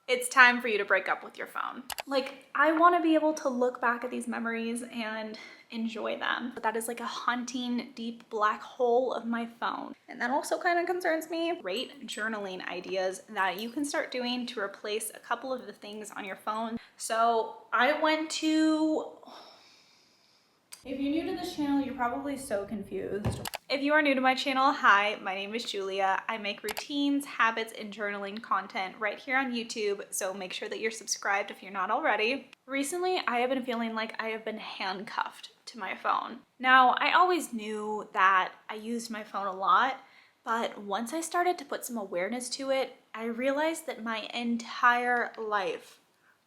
it's time for you to break up with your phone. Like, I want to be able to look back at these memories and enjoy them. But that is like a haunting, deep black hole of my phone. And that also kind of concerns me. Great journaling ideas that you can start doing to replace a couple of the things on your phone. So I went to... If you're new to this channel, you're probably so confused. If you are new to my channel, hi, my name is Julia. I make routines, habits, and journaling content right here on YouTube, so make sure that you're subscribed if you're not already. Recently, I have been feeling like I have been handcuffed to my phone. Now, I always knew that I used my phone a lot, but once I started to put some awareness to it, I realized that my entire life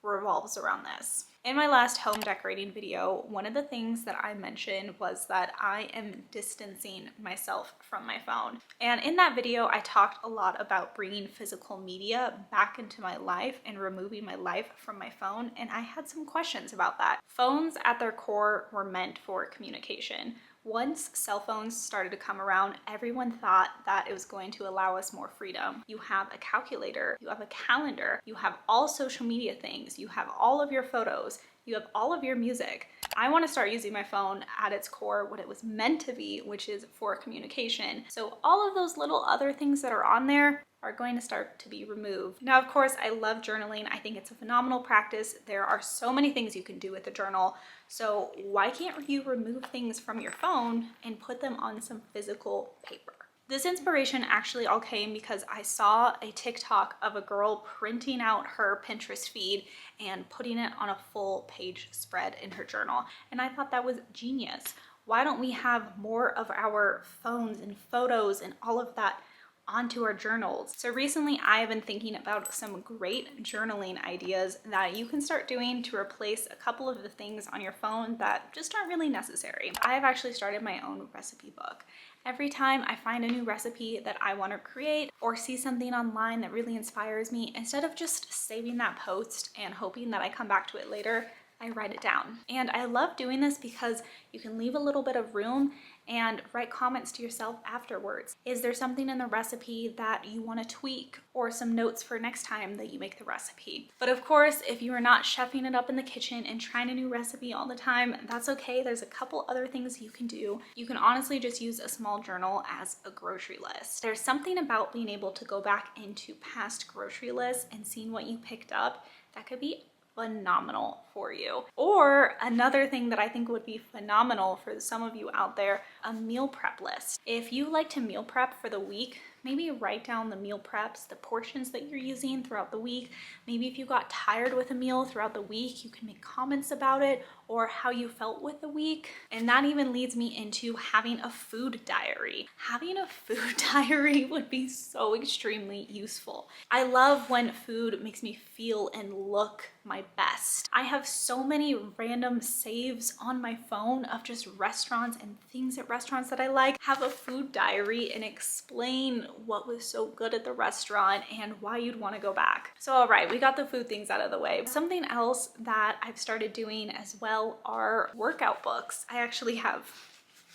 revolves around this. In my last home decorating video, one of the things that I mentioned was that I am distancing myself from my phone. And in that video, I talked a lot about bringing physical media back into my life and removing my life from my phone. And I had some questions about that. Phones at their core were meant for communication. Once cell phones started to come around, everyone thought that it was going to allow us more freedom. You have a calculator, you have a calendar, you have all social media things, you have all of your photos, you have all of your music. I want to start using my phone at its core, what it was meant to be, which is for communication. So all of those little other things that are on there are going to start to be removed. Now, of course, I love journaling. I think it's a phenomenal practice. There are so many things you can do with a journal. So why can't you remove things from your phone and put them on some physical paper? This inspiration actually all came because I saw a TikTok of a girl printing out her Pinterest feed and putting it on a full page spread in her journal. And I thought that was genius. Why don't we have more of our phones and photos and all of that onto our journals? So recently I have been thinking about some great journaling ideas that you can start doing to replace a couple of the things on your phone that just aren't really necessary. I have actually started my own recipe book. Every time I find a new recipe that I want to create or see something online that really inspires me, instead of just saving that post and hoping that I come back to it later, I write it down. And I love doing this because you can leave a little bit of room and write comments to yourself afterwards. Is there something in the recipe that you want to tweak, or some notes for next time that you make the recipe? But of course, if you are not chefing it up in the kitchen and trying a new recipe all the time, that's okay. There's a couple other things you can do. You can honestly just use a small journal as a grocery list. There's something about being able to go back into past grocery lists and seeing what you picked up that could be phenomenal for you. Or another thing that I think would be phenomenal for some of you out there, a meal prep list. If you like to meal prep for the week, maybe write down the meal preps, the portions that you're using throughout the week. Maybe if you got tired with a meal throughout the week, you can make comments about it or how you felt with the week. And that even leads me into having a food diary. Having a food diary would be so extremely useful. I love when food makes me feel and look my best. I have so many random saves on my phone of just restaurants and things at restaurants that I like. Have a food diary and explain what was so good at the restaurant and why you'd want to go back. So all right, we got the food things out of the way. Something else that I've started doing as well are workout books. I actually have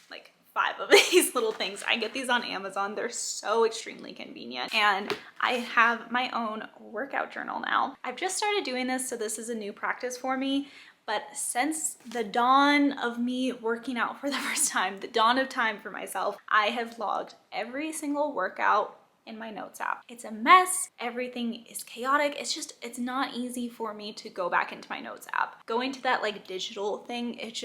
like 5 of these little things. I get these on Amazon. They're so extremely convenient. And I have my own workout journal now. I've just started doing this, so this is a new practice for me. But since the dawn of me working out for the first time, the dawn of time for myself, I have logged every single workout in my notes app. It's a mess. Everything is chaotic. It's not easy for me to go back into my notes app. Going to that like digital thing, it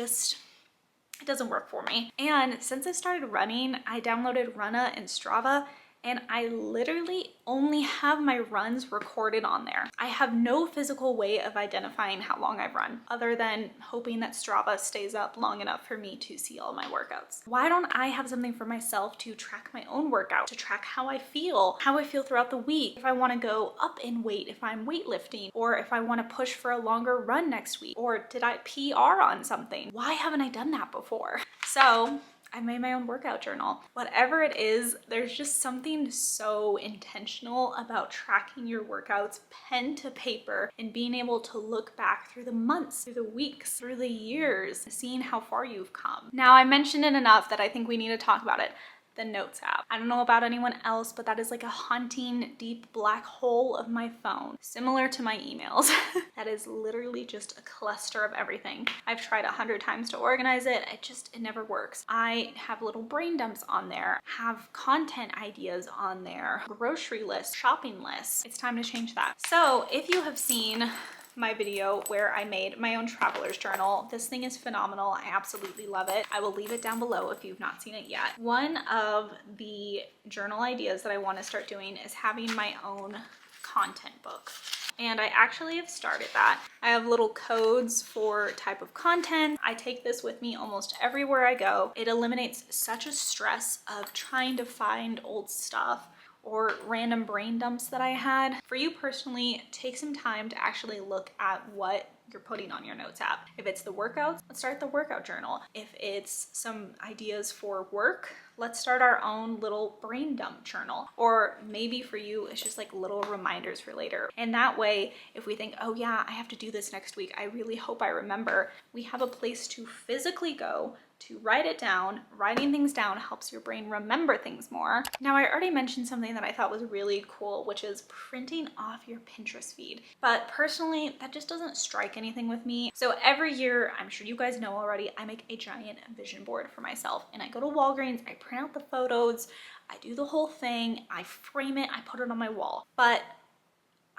doesn't work for me. And since I started running, I downloaded Runna and Strava, and I literally only have my runs recorded on there. I have no physical way of identifying how long I've run, other than hoping that Strava stays up long enough for me to see all my workouts. Why don't I have something for myself to track my own workout, to track how I feel throughout the week, if I want to go up in weight, if I'm weightlifting, or if I want to push for a longer run next week, or did I PR on something? Why haven't I done that before? So I made my own workout journal. Whatever it is, there's just something so intentional about tracking your workouts pen to paper and being able to look back through the months, through the weeks, through the years, seeing how far you've come. Now, I mentioned it enough that I think we need to talk about it. the Notes app. I don't know about anyone else, but that is like a haunting deep black hole of my phone, similar to my emails. That is literally just a cluster of everything. I've tried 100 times to organize it. It never works. I have little brain dumps on there, have content ideas on there, grocery lists, shopping lists. It's time to change that. So if you have seen my video where I made my own traveler's journal, this thing is phenomenal. I absolutely love it. I will leave it down below if you've not seen it yet. One of the journal ideas that I want to start doing is having my own content book. And I actually have started that. I have little codes for type of content. I take this with me almost everywhere I go. It eliminates such a stress of trying to find old stuff or random brain dumps that I had. For you personally, take some time to actually look at what you're putting on your Notes app. If it's the workouts, let's start the workout journal. If it's some ideas for work, let's start our own little brain dump journal. Or maybe for you, it's just like little reminders for later. And that way, if we think, oh yeah, I have to do this next week, I really hope I remember, we have a place to physically go to write it down. Writing things down helps your brain remember things more. Now, I already mentioned something that I thought was really cool, which is printing off your Pinterest feed. But personally, that just doesn't strike anything with me. So every year, I'm sure you guys know already, I make a giant vision board for myself. And I go to Walgreens, I print out the photos, I do the whole thing, I frame it, I put it on my wall. But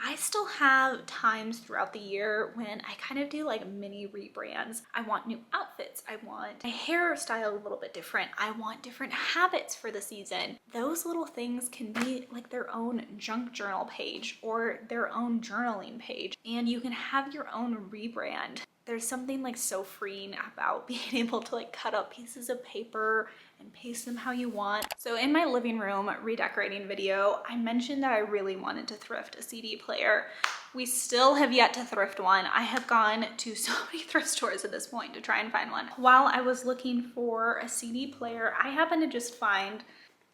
I still have times throughout the year when I kind of do like mini rebrands. I want new outfits. I want my hairstyle a little bit different. I want different habits for the season. Those little things can be like their own junk journal page or their own journaling page, and you can have your own rebrand. There's something like so freeing about being able to like cut up pieces of paper and paste them how you want. So in my living room redecorating video, I mentioned that I really wanted to thrift a CD player. We still have yet to thrift one. I have gone to so many thrift stores at this point to try and find one. While I was looking for a CD player, I happened to just find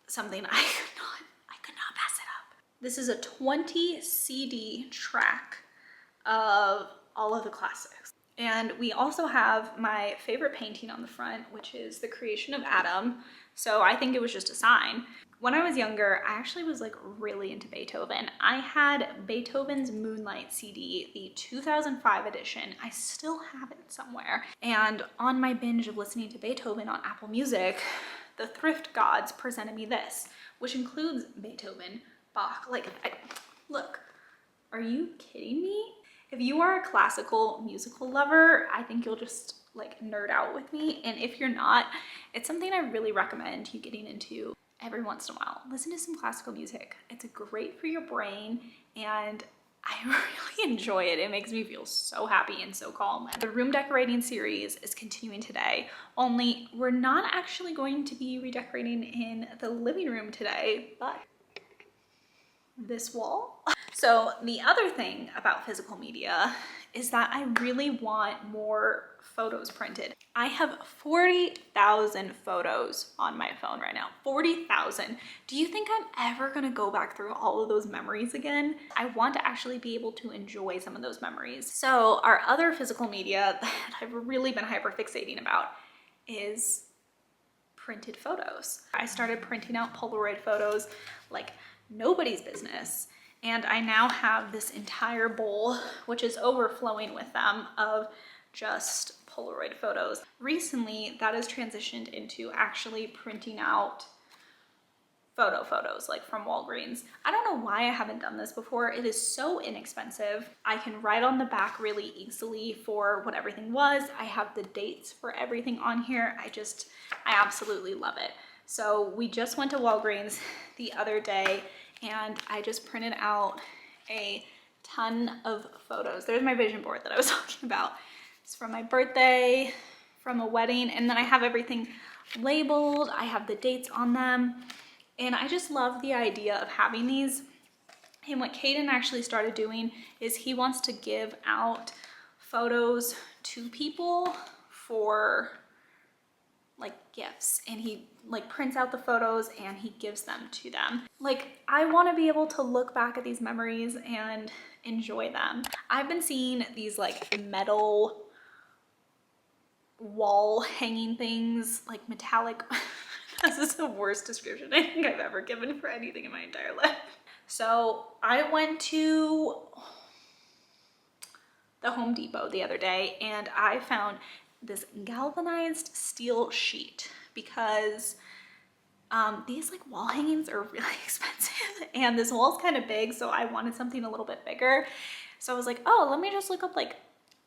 something I could not pass it up. This is a 20 CD track of all of the classics. And we also have my favorite painting on the front, which is The Creation of Adam. So I think it was just a sign. When I was younger, I actually was like really into Beethoven. I had Beethoven's Moonlight CD, the 2005 edition. I still have it somewhere. And on my binge of listening to Beethoven on Apple Music, the thrift gods presented me this, which includes Beethoven, Bach. Look, are you kidding me? If you are a classical musical lover, I think you'll just like nerd out with me. And if you're not, it's something I really recommend you getting into every once in a while. Listen to some classical music. It's great for your brain and I really enjoy it. It makes me feel so happy and so calm. The room decorating series is continuing today, only we're not actually going to be redecorating in the living room today, but this wall. So the other thing about physical media is that I really want more photos printed. I have 40,000 photos on my phone right now. 40,000. Do you think I'm ever gonna go back through all of those memories again? I want to actually be able to enjoy some of those memories. So our other physical media that I've really been hyper fixating about is printed photos. I started printing out Polaroid photos like nobody's business. And I now have this entire bowl, which is overflowing with them, of just Polaroid photos. Recently, that has transitioned into actually printing out photos like from Walgreens. I don't know why I haven't done this before. It is so inexpensive. I can write on the back really easily for what everything was. I have the dates for everything on here. I absolutely love it. So we just went to Walgreens the other day and I just printed out a ton of photos. There's my vision board that I was talking about. It's from my birthday, from a wedding, and then I have everything labeled. I have the dates on them. And I just love the idea of having these. And what Caden actually started doing is he wants to give out photos to people for like gifts, and he like prints out the photos and he gives them to them. Like, I want to be able to look back at these memories and enjoy them. I've been seeing these like metal wall hanging things, like metallic This is the worst description I think I've ever given for anything in my entire life. So I went to the Home Depot the other day and I found this galvanized steel sheet because these like wall hangings are really expensive and this wall's kind of big, so I wanted something a little bit bigger. So I was like, oh, let me just look up like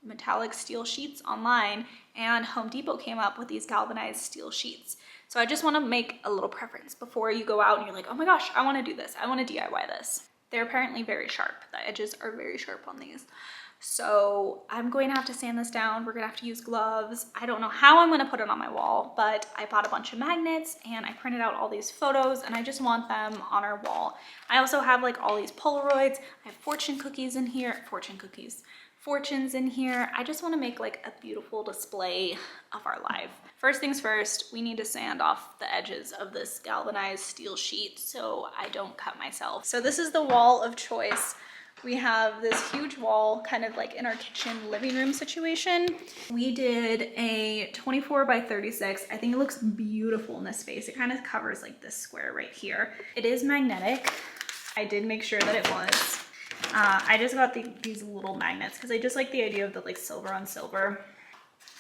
metallic steel sheets online, and Home Depot came up with these galvanized steel sheets. So I just want to make a little preference before you go out and you're like, oh my gosh, I want to do this. I want to DIY this. They're apparently very sharp. The edges are very sharp on these. So I'm going to have to sand this down. We're gonna have to use gloves. I don't know how I'm gonna put it on my wall, but I bought a bunch of magnets and I printed out all these photos and I just want them on our wall. I also have like all these Polaroids. I have fortune cookies in here, fortunes in here. I just wanna make like a beautiful display of our life. First things first, we need to sand off the edges of this galvanized steel sheet so I don't cut myself. So this is the wall of choice. We have this huge wall kind of like in our kitchen living room situation. We did a 24 by 36. I think it looks beautiful in this space. It kind of covers like this square right here. It is magnetic. I did make sure that it was. I just got these little magnets because I just like the idea of the like silver on silver.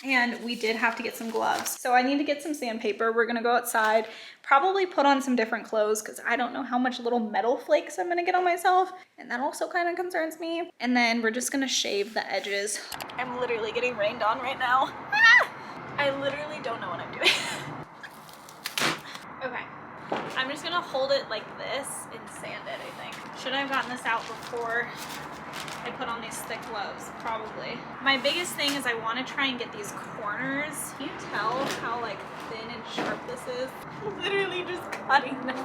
And we did have to get some gloves. So I need to get some sandpaper. We're gonna go outside, probably put on some different clothes because I don't know how much little metal flakes I'm gonna get on myself. And that also kind of concerns me. And then we're just gonna shave the edges. I'm literally getting rained on right now. I literally don't know what I'm doing. Okay, I'm just gonna hold it like this and sand it, I think. Should I have gotten this out before I put on these thick gloves? Probably. My biggest thing is I want to try and get these corners. Can you tell how like thin and sharp this is? I'm literally just cutting this.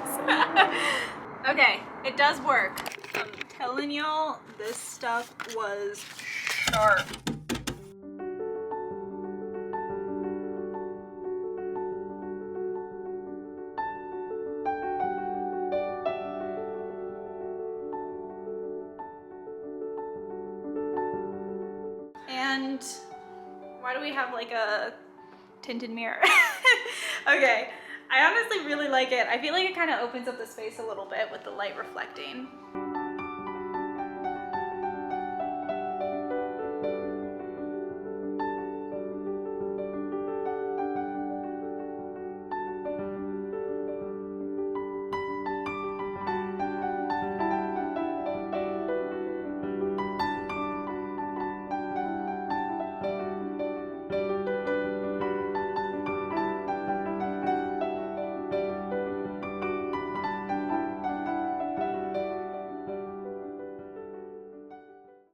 Okay, it does work. I'm telling y'all, this stuff was sharp. And why do we have like a tinted mirror? Okay, I honestly really like it. I feel like it kind of opens up the space a little bit with the light reflecting.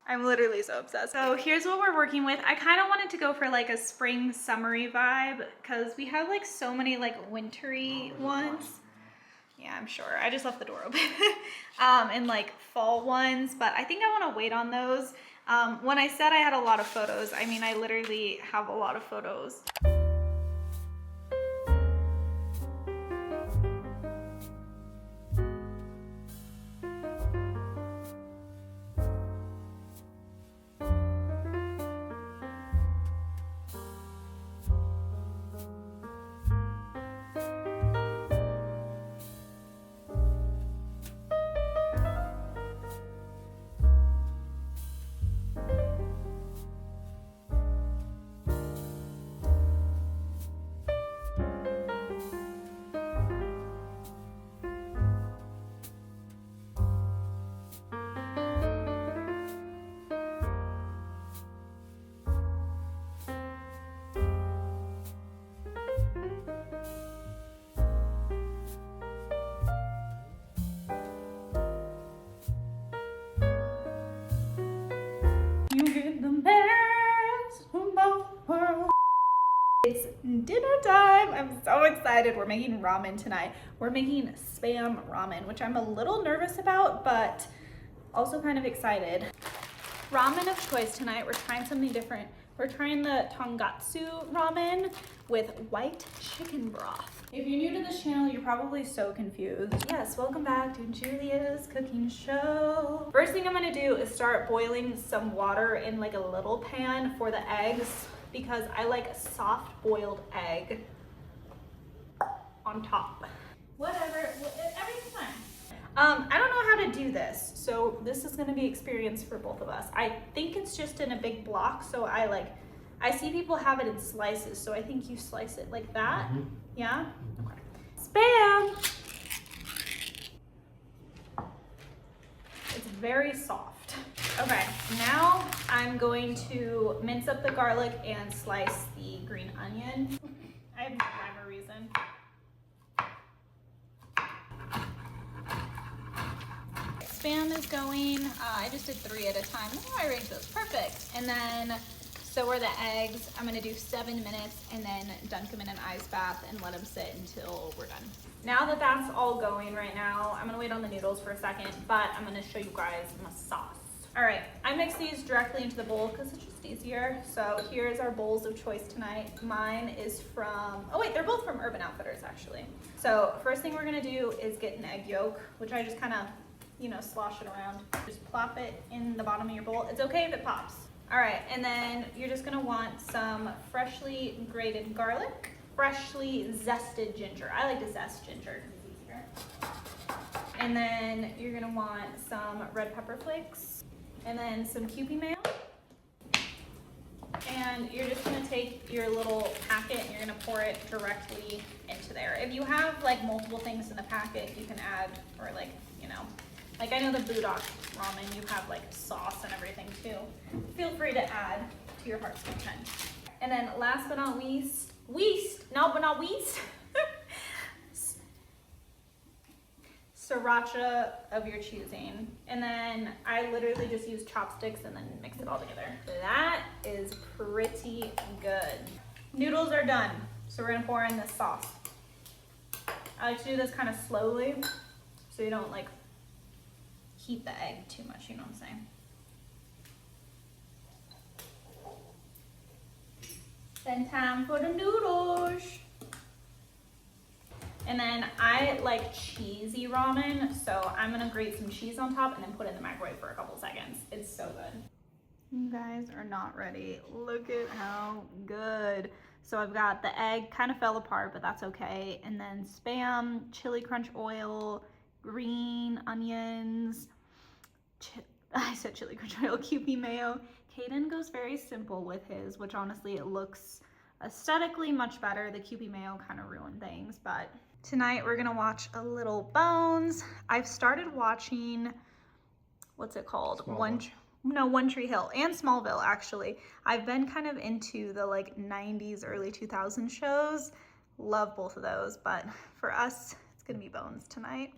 I'm literally so obsessed. So here's what we're working with. I kind of wanted to go for like a spring summery vibe because we have like so many like wintry ones. Yeah, I'm sure. I just left the door open. And like fall ones, but I think I want to wait on those. When I said I had a lot of photos, I mean I literally have a lot of photos. You get the best from both worlds. It's dinner time. I'm so excited. We're making ramen tonight. We're making spam ramen, which I'm a little nervous about, but also kind of excited. Ramen of choice tonight. We're trying something different. We're trying the Tongatsu ramen with white chicken broth. If you're new to this channel, you're probably so confused. Yes, welcome back to Julia's cooking show. First thing I'm gonna do is start boiling some water in like a little pan for the eggs because I like a soft boiled egg. on top. Whatever, everything's fine. I don't know how to do this, so this is gonna be experience for both of us. I think it's just in a big block, so I see people have it in slices, so I think you slice it like that. Mm-hmm. Yeah? Okay. Spam! It's very soft. Okay, now I'm going to mince up the garlic and slice the green onion. I have no rhyme or reason. Spam is going, I just did 3 at a time. Oh, I arranged those, perfect. And then, so are the eggs. I'm gonna do 7 minutes and then dunk them in an ice bath and let them sit until we're done. Now that that's all going right now, I'm gonna wait on the noodles for a second, but I'm gonna show you guys my sauce. All right, I mix these directly into the bowl because it's just easier. So here's our bowls of choice tonight. Mine is from, oh wait, they're both from Urban Outfitters actually. So first thing we're gonna do is get an egg yolk, which I just kind of, you know, slosh it around. Just plop it in the bottom of your bowl. It's okay if it pops. All right, and then you're just gonna want some freshly grated garlic, freshly zested ginger. I like to zest ginger because it's easier. And then you're gonna want some red pepper flakes, and then some Kewpie mayo. And you're just gonna take your little packet and you're gonna pour it directly into there. If you have like multiple things in the packet, you can add, or like, you know, like I know the Budok ramen, you have like sauce and everything too. Feel free to add to your heart's content. And then last but not least, sriracha of your choosing. And then I literally just use chopsticks and then mix it all together. That is pretty good. Noodles are done, so we're gonna pour in this sauce. I like to do this kind of slowly so you don't like heat the egg too much, you know what I'm saying? Then time for the noodles. And then I like cheesy ramen, so I'm gonna grate some cheese on top and then put it in the microwave for a couple seconds. It's so good. You guys are not ready. Look at how good. So I've got the egg, kind of fell apart, but that's okay. And then Spam, chili crunch oil, green onions, I said chili crunch oil, Kewpie mayo. Caden goes very simple with his, which honestly it looks aesthetically much better. The Kewpie mayo kind of ruined things, but tonight we're gonna watch a little Bones. I've started watching, what's it called? One Tree Hill and Smallville actually. I've been kind of into the like 90s, early 2000s shows. Love both of those, but for us, it's gonna be Bones tonight.